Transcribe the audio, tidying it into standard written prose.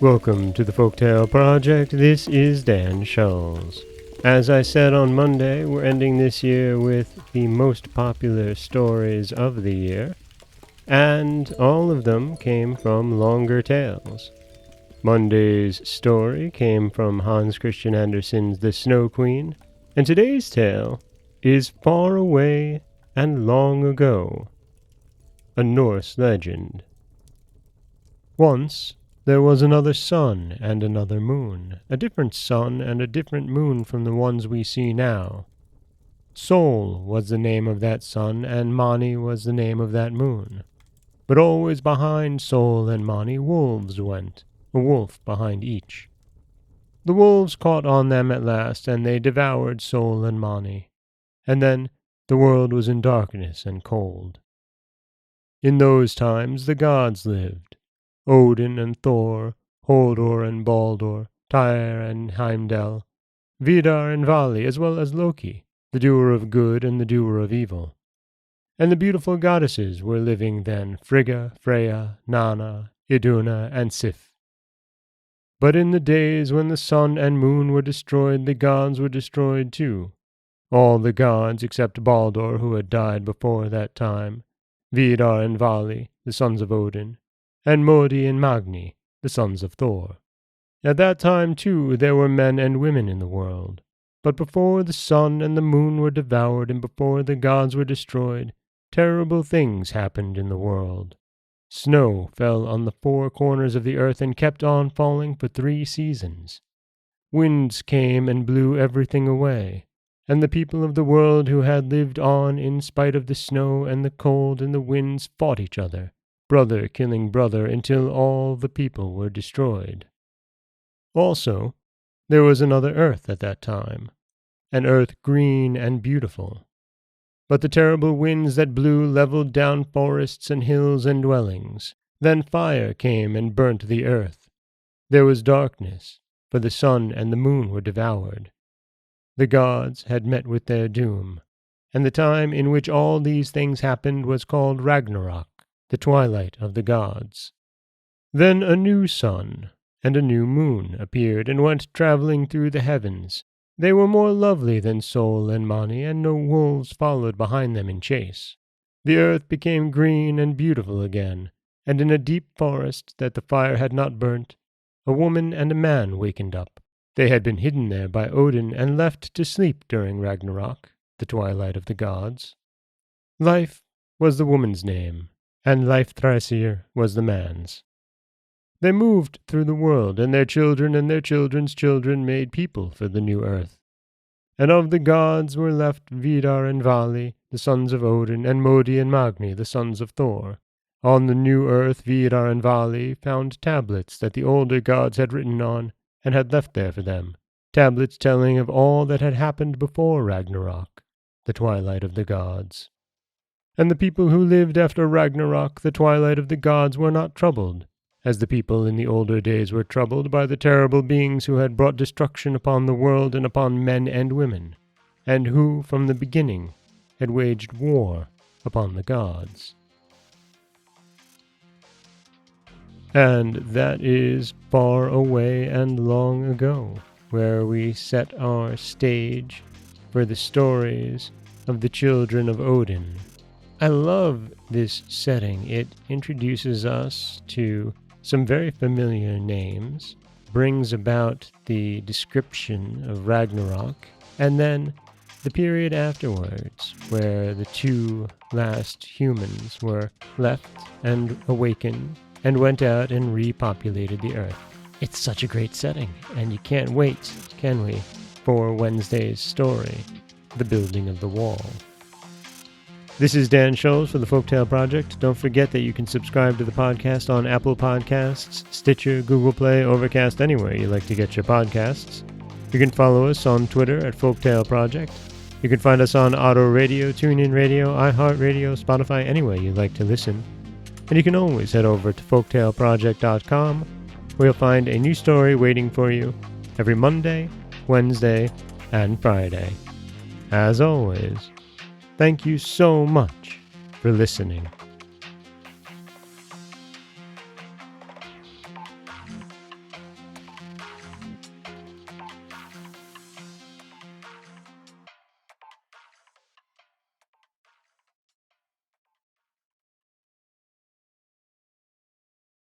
Welcome to the Folktale Project. This is Dan Scholz. As I said on Monday, we're ending this year with the most popular stories of the year, and all of them came from longer tales. Monday's story came from Hans Christian Andersen's The Snow Queen, and today's tale is Far Away and Long Ago, a Norse legend. Once there was another sun and another moon, a different sun and a different moon from the ones we see now. Sol was the name of that sun, and Mani was the name of that moon. But always behind Sol and Mani wolves went, a wolf behind each. The wolves caught on them at last, and they devoured Sol and Mani. And then the world was in darkness and cold. In those times the gods lived. Odin and Thor, Hodur and Baldur, Tyr and Heimdall, Vidar and Vali, as well as Loki, the doer of good and the doer of evil. And the beautiful goddesses were living then, Frigga, Freya, Nanna, Iduna, and Sif. But in the days when the sun and moon were destroyed, the gods were destroyed too. All the gods except Baldur, who had died before that time, Vidar and Vali, the sons of Odin, and Modi and Magni, the sons of Thor. At that time, too, there were men and women in the world. But before the sun and the moon were devoured, and before the gods were destroyed, terrible things happened in the world. Snow fell on the four corners of the earth and kept on falling for 3 seasons. Winds came and blew everything away, and the people of the world who had lived on in spite of the snow and the cold and the winds fought each other, brother killing brother, until all the people were destroyed. Also, there was another earth at that time, an earth green and beautiful. But the terrible winds that blew leveled down forests and hills and dwellings. Then fire came and burnt the earth. There was darkness, for the sun and the moon were devoured. The gods had met with their doom, and the time in which all these things happened was called Ragnarok, the twilight of the gods. Then a new sun and a new moon appeared and went traveling through the heavens. They were more lovely than Sol and Mani, and no wolves followed behind them in chase. The earth became green and beautiful again, and in a deep forest that the fire had not burnt, a woman and a man wakened up. They had been hidden there by Odin and left to sleep during Ragnarok, the twilight of the gods. Life was the woman's name, and Leifthræsir was the man's. They moved through the world, and their children and their children's children made people for the new earth. And of the gods were left Vidar and Vali, the sons of Odin, and Modi and Magni, the sons of Thor. On the new earth Vidar and Vali found tablets that the older gods had written on, and had left there for them, tablets telling of all that had happened before Ragnarok, the twilight of the gods. And the people who lived after Ragnarok, the twilight of the gods, were not troubled, as the people in the older days were troubled by the terrible beings who had brought destruction upon the world and upon men and women, and who, from the beginning, had waged war upon the gods. And that is Far Away and Long Ago, where we set our stage for the stories of the children of Odin. I love this setting. It introduces us to some very familiar names, brings about the description of Ragnarok, and then the period afterwards, where the 2 last humans were left and awakened and went out and repopulated the earth. It's such a great setting, and you can't wait, can we, for Wednesday's story, The Building of the Wall. This is Dan Scholz for the Folktale Project. Don't forget that you can subscribe to the podcast on Apple Podcasts, Stitcher, Google Play, Overcast, anywhere you like to get your podcasts. You can follow us on Twitter at Folktale Project. You can find us on Auto Radio, TuneIn Radio, iHeartRadio, Spotify, anywhere you like to listen. And you can always head over to folktaleproject.com, where you'll find a new story waiting for you every Monday, Wednesday, and Friday. As always, thank you so much for listening.